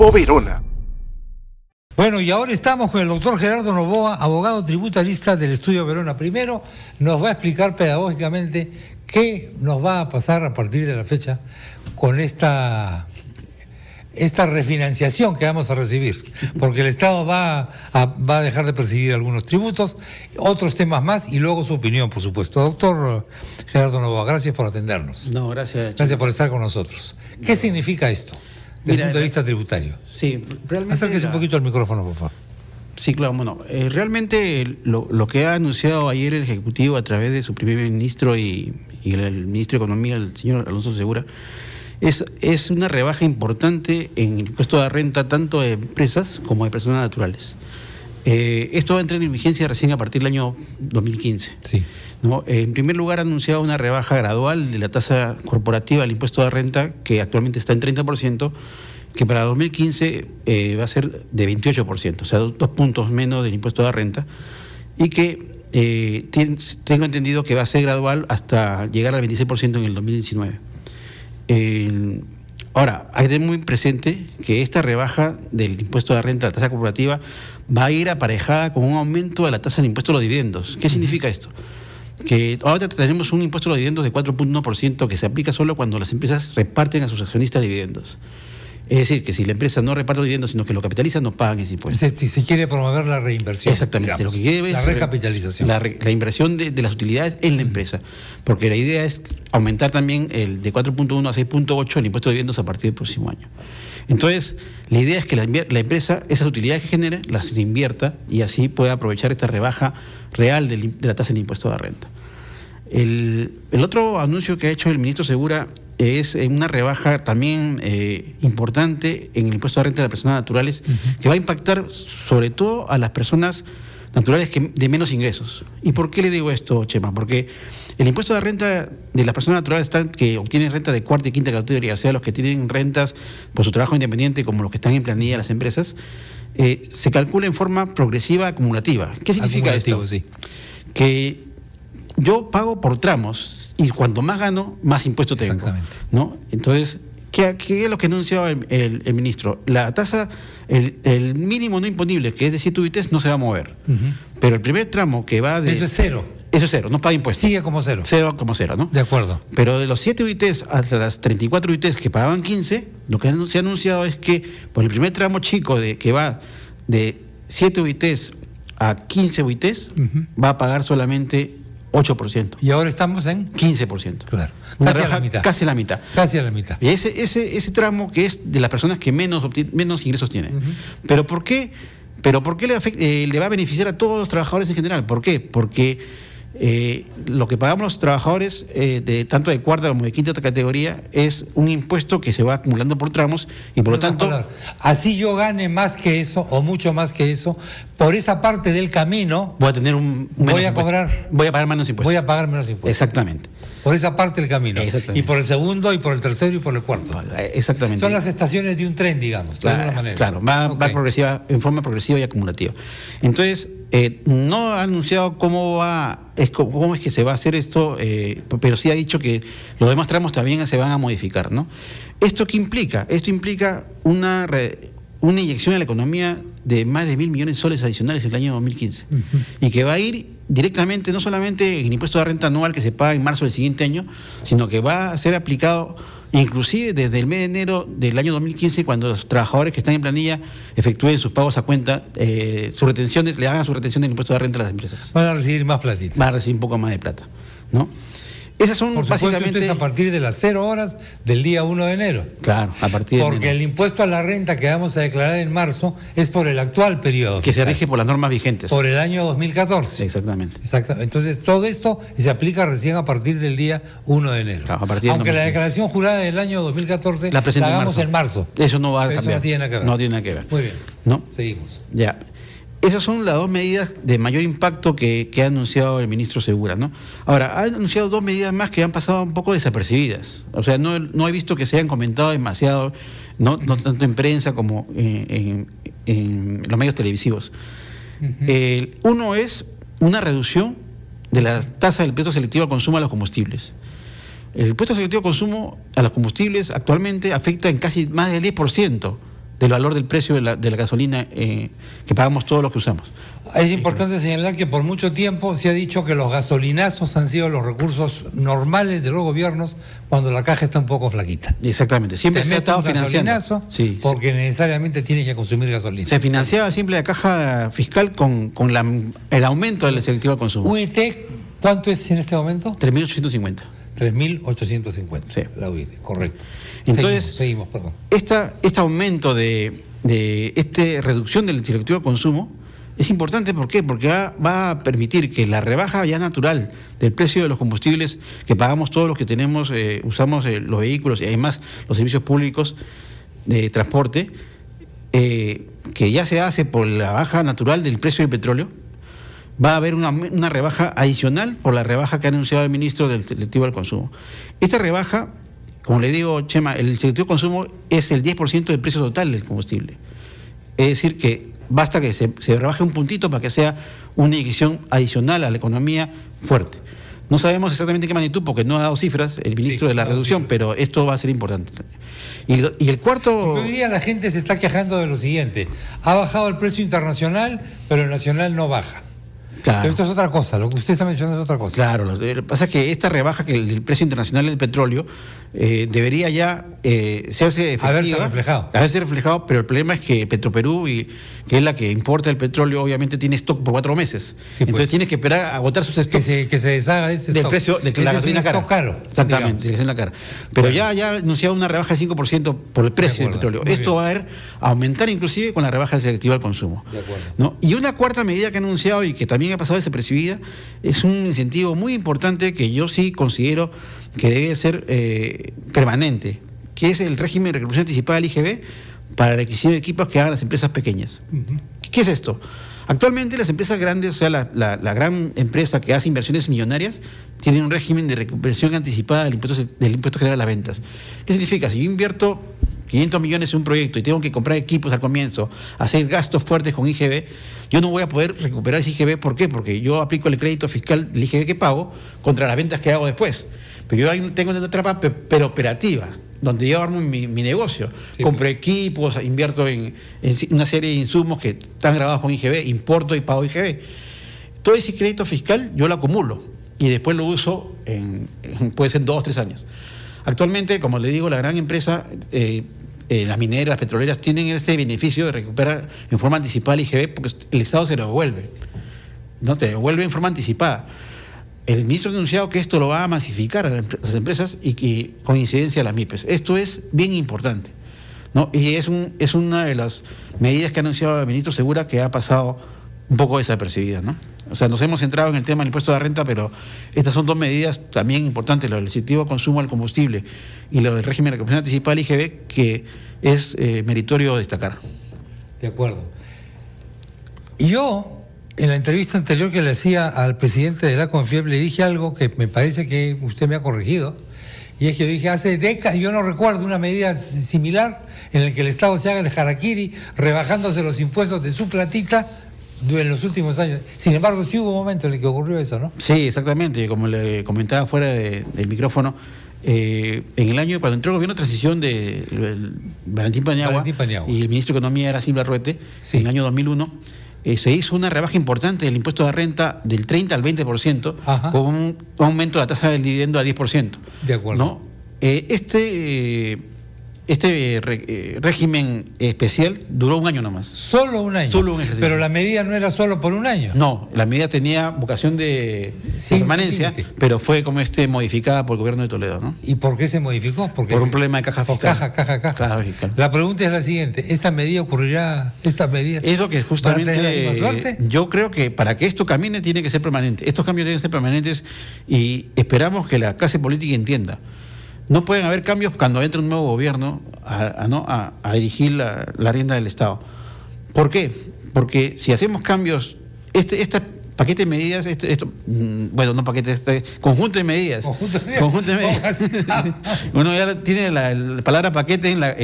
Grupo Verona. Bueno, y ahora estamos con el doctor Gerardo Novoa, abogado tributarista del Estudio Verona. Primero nos va a explicar pedagógicamente qué nos va a pasar a partir de la fecha con esta refinanciación que vamos a recibir, porque el Estado va a dejar de percibir algunos tributos, otros temas más, y luego su opinión, por supuesto. Doctor Gerardo Novoa, gracias por atendernos. No, gracias. Gracias por estar con nosotros. ¿Qué significa esto desde el punto de vista tributario? Sí, realmente... Acérquese un poquito al micrófono, por favor. Sí, claro, bueno, realmente lo que ha anunciado ayer el Ejecutivo a través de su primer ministro y el ministro de Economía, el señor Alonso Segura, es una rebaja importante en el impuesto de renta tanto de empresas como de personas naturales. Esto va a entrar en vigencia recién a partir del año 2015. Sí. ¿No? En primer lugar, ha anunciado una rebaja gradual de la tasa corporativa del impuesto de renta, que actualmente está en 30%, que para 2015 va a ser de 28%, o sea, 2 puntos menos del impuesto de renta, y que tengo entendido que va a ser gradual hasta llegar al 26% en el 2019. Ahora, hay que tener muy presente que esta rebaja del impuesto de renta, la tasa corporativa, va a ir aparejada con un aumento de la tasa del impuesto a los dividendos. ¿Qué significa esto? Que ahora tenemos un impuesto a los dividendos de 4.1% que se aplica solo cuando las empresas reparten a sus accionistas dividendos. Es decir, que si la empresa no reparte los dividendos, sino que lo capitaliza, no pagan ese impuesto. Se quiere promover la reinversión. Exactamente. Digamos, lo que quiere es la recapitalización. La inversión de las utilidades en la empresa. Porque la idea es aumentar también el de 4.1 a 6.8 el impuesto de dividendos a partir del próximo año. Entonces, la idea es que la empresa, esas utilidades que genere, las reinvierta y así pueda aprovechar esta rebaja real de la tasa del impuesto de renta. El otro anuncio que ha hecho el ministro Segura es una rebaja también importante en el impuesto de renta de personas naturales, que va a impactar sobre todo a las personas naturales de menos ingresos. ¿Y por qué le digo esto, Chema? Porque el impuesto de renta de las personas naturales que obtienen renta de cuarta y quinta categoría, o sea, los que tienen rentas por su trabajo independiente, como los que están en planilla de las empresas, se calcula en forma progresiva acumulativa. ¿Qué significa esto? Sí. Que yo pago por tramos y cuanto más gano, más impuesto tengo. Exactamente. ¿No? Entonces, ¿qué es lo que anunciaba el ministro? La tasa, el mínimo no imponible, que es de 7 UITs, no se va a mover. Pero el primer tramo que va de... Eso es cero. Eso es cero, no paga impuestos. Sigue como cero. Cero como cero, ¿no? De acuerdo. Pero de los 7 UITs hasta las 34 UITs que pagaban 15, lo que se ha anunciado es que por el primer tramo chico que va de 7 UITs a 15 UITs, va a pagar solamente 8%. Y ahora estamos en 15%. Claro. Casi a la mitad. Casi la mitad. Casi a la mitad. Y ese tramo que es de las personas que menos ingresos tienen. ¿Pero por qué? Le va a beneficiar a todos los trabajadores en general. ¿Por qué? Porque lo que pagamos los trabajadores tanto de cuarta como de quinta categoría es un impuesto que se va acumulando por tramos y por lo tanto... Así yo gane más que eso o mucho más que eso, por esa parte del camino voy a tener voy a pagar menos impuestos. Voy a pagar menos impuestos. Exactamente. Por esa parte del camino. Y por el segundo, y por el tercero, y por el cuarto. Exactamente. Son las estaciones de un tren, digamos, de alguna manera. Claro, va progresiva, en forma progresiva y acumulativa. Entonces, no ha anunciado cómo es que se va a hacer esto, pero sí ha dicho que los demás tramos también se van a modificar, ¿no? ¿Esto qué implica? Esto implica una inyección a la economía de más de 1.000 millones de soles adicionales en el año 2015 y que va a ir directamente, no solamente en el impuesto de renta anual que se paga en marzo del siguiente año, sino que va a ser aplicado inclusive desde el mes de enero del año 2015, cuando los trabajadores que están en planilla efectúen sus pagos a cuenta, sus retenciones, le hagan su retención del impuesto de renta a las empresas. Van a recibir más platita. Van a recibir un poco más de plata, ¿no? Esas son por supuesto, básicamente... ustedes a partir de las 0 horas del día 1 de enero. Claro, a partir de porque enero. El impuesto a la renta que vamos a declarar en marzo es por el actual periodo. Que se rige por las normas vigentes. Por el año 2014. Exactamente. Entonces, todo esto se aplica recién a partir del día 1 de enero. Claro, a partir aunque la declaración jurada del año 2014 la hagamos en marzo. Eso no va a cambiar. Eso no tiene nada que ver. No tiene nada que ver. Muy bien. ¿No? Seguimos. Ya. Esas son las 2 medidas de mayor impacto que ha anunciado el ministro Segura, ¿no? Ahora, ha anunciado 2 medidas más que han pasado un poco desapercibidas. O sea, no he visto que se hayan comentado demasiado, no tanto en prensa como en los medios televisivos. Uno es una reducción de la tasa del impuesto selectivo al consumo a los combustibles. El impuesto selectivo al consumo a los combustibles actualmente afecta en casi más del 10% del valor del precio de la gasolina que pagamos todos los que usamos. Es importante señalar que por mucho tiempo se ha dicho que los gasolinazos han sido los recursos normales de los gobiernos cuando la caja está un poco flaquita. Exactamente, siempre se ha estado financiando. Sí, porque necesariamente tienes que consumir gasolina. Se financiaba siempre la caja fiscal con el aumento del selectivo al consumo. UIT, ¿cuánto es en este momento? 3.850. 3.850, sí. La UIT, correcto. Entonces, seguimos, perdón. Este aumento de esta reducción del selectivo al consumo es importante, ¿por qué? Porque va a permitir que la rebaja ya natural del precio de los combustibles que pagamos todos los que tenemos, usamos los vehículos y además los servicios públicos de transporte, que ya se hace por la baja natural del precio del petróleo, va a haber una rebaja adicional por la rebaja que ha anunciado el ministro del selectivo al consumo. Esta rebaja, como le digo, Chema, el selectivo al consumo es el 10% del precio total del combustible. Es decir, que basta que se rebaje un puntito para que sea una inyección adicional a la economía fuerte. No sabemos exactamente qué magnitud, porque no ha dado cifras el ministro de la reducción, pero esto va a ser importante. Y el cuarto... Porque hoy día la gente se está quejando de lo siguiente: ha bajado el precio internacional, pero el nacional no baja. Claro. Pero esto es otra cosa, lo que usted está mencionando es otra cosa. Claro, lo que pasa es que esta rebaja que el precio internacional del petróleo debería ya hacerse efectiva, haberse reflejado, pero el problema es que Petroperú, que es la que importa el petróleo, obviamente tiene stock por 4 meses. Sí, entonces tienes que esperar a agotar sus stocks. Que se deshaga de ese del stock. Precio de la gasolina cara. Caro. Exactamente, de la cara. Pero bueno, ya ha anunciado una rebaja de 5% por el precio del petróleo. Esto va a aumentar inclusive con la rebaja del selectivo al consumo. De acuerdo. ¿No? Y una cuarta medida que ha anunciado y que también ha pasado desapercibida es un incentivo muy importante que yo sí considero que debe ser permanente, que es el régimen de recuperación anticipada del IGB para la adquisición de equipos que hagan las empresas pequeñas. ¿Qué es esto? Actualmente las empresas grandes, o sea, la gran empresa que hace inversiones millonarias, tiene un régimen de recuperación anticipada del impuesto general a las ventas. ¿Qué significa? Si yo invierto 500 millones en un proyecto y tengo que comprar equipos al comienzo, hacer gastos fuertes con IGB, yo no voy a poder recuperar ese IGB. ¿Por qué? Porque yo aplico el crédito fiscal del IGB que pago contra las ventas que hago después. Pero yo ahí tengo una trampa pero operativa, donde yo armo mi negocio. Sí, compro equipos, invierto en una serie de insumos que están grabados con IGB, importo y pago IGB. Todo ese crédito fiscal yo lo acumulo y después lo uso puede ser 2 o 3 años. Actualmente, como le digo, la gran empresa, las mineras, las petroleras, tienen este beneficio de recuperar en forma anticipada el IGB porque el Estado se lo devuelve. ¿No? Te devuelve en forma anticipada. El ministro ha anunciado que esto lo va a masificar a las empresas y que con incidencia a las MIPES. Esto es bien importante, ¿no? Y es una de las medidas que ha anunciado el ministro Segura que ha pasado un poco desapercibida, ¿no? O sea, nos hemos centrado en el tema del impuesto de la renta, pero estas son 2 medidas también importantes, lo del incentivo al consumo del combustible y lo del régimen de recuperación anticipada del IGB, que es meritorio destacar. De acuerdo. Y yo, en la entrevista anterior que le hacía al presidente de la CONFIEP, le dije algo que me parece que usted me ha corregido, y es que dije, hace décadas, yo no recuerdo una medida similar en la que el Estado se haga el harakiri rebajándose los impuestos de su platita en los últimos años. Sin embargo, sí hubo un momento en el que ocurrió eso, ¿no? Sí, exactamente, como le comentaba fuera del micrófono, en el año cuando entró el gobierno de transición de Valentín Paniagua y el ministro de Economía era Silva Ruete, sí, en el año 2001, se hizo una rebaja importante del impuesto de renta del 30 al 20%, ajá, con un aumento de la tasa del dividendo a 10%. De acuerdo. ¿No? Este régimen especial duró un año nomás. ¿Solo un año? Solo un ejercicio. Pero la medida no era solo por un año. No, la medida tenía vocación de permanencia, pero fue como modificada por el gobierno de Toledo, ¿no? ¿Y por qué se modificó? Por un problema de caja fiscal. Caja fiscal. La pregunta es la siguiente: ¿esta medida ocurrirá, estas medidas? Es lo que justamente ¿para tener la misma suerte? Yo creo que para que esto camine tiene que ser permanente. Estos cambios tienen que ser permanentes y esperamos que la clase política entienda. No pueden haber cambios cuando entre un nuevo gobierno a dirigir la rienda del Estado. ¿Por qué? Porque si hacemos cambios, este paquete de medidas, conjunto de medidas. Uno ya tiene la palabra paquete en la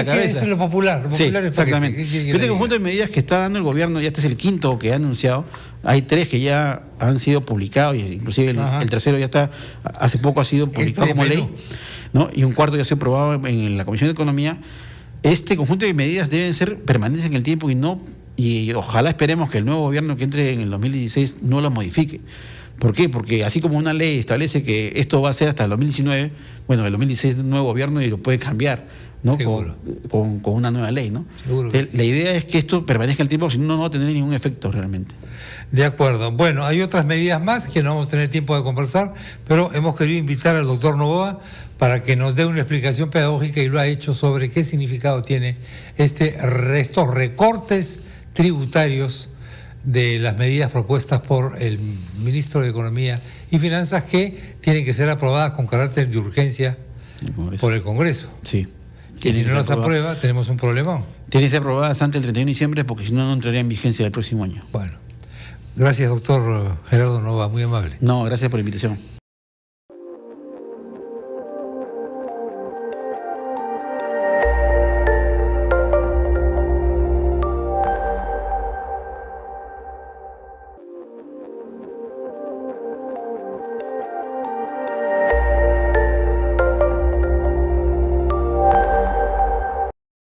cabeza. Eso es lo popular. Sí, exactamente. Este conjunto de medidas que está dando el gobierno, ya este es el 5º que ha anunciado. Hay 3 que ya han sido publicados, y inclusive el tercero ya está, hace poco ha sido publicado como ley, ¿no? Y un cuarto ya ha sido aprobado en la Comisión de Economía. este conjunto de medidas deben ser permanentes en el tiempo y ojalá esperemos que el nuevo gobierno que entre en el 2016 no lo modifique. ¿Por qué? Porque así como una ley establece que esto va a ser hasta el 2019, bueno, el 2016 es un nuevo gobierno y lo puede cambiar, ¿no? Con una nueva ley, ¿no? La idea es que esto permanezca en el tiempo, si no, no va a tener ningún efecto realmente. De acuerdo. Bueno, hay otras medidas más que no vamos a tener tiempo de conversar, pero hemos querido invitar al doctor Noboa para que nos dé una explicación pedagógica, y lo ha hecho, sobre qué significado tiene estos recortes tributarios de las medidas propuestas por el ministro de Economía y Finanzas, que tienen que ser aprobadas con carácter de urgencia por el Congreso. Sí. Y si no las aprueba, tenemos un problemón. Tienen que ser aprobadas antes del 31 de diciembre, porque si no, no entraría en vigencia el próximo año. Bueno, gracias, doctor Gerardo Noboa, muy amable. No, gracias por la invitación.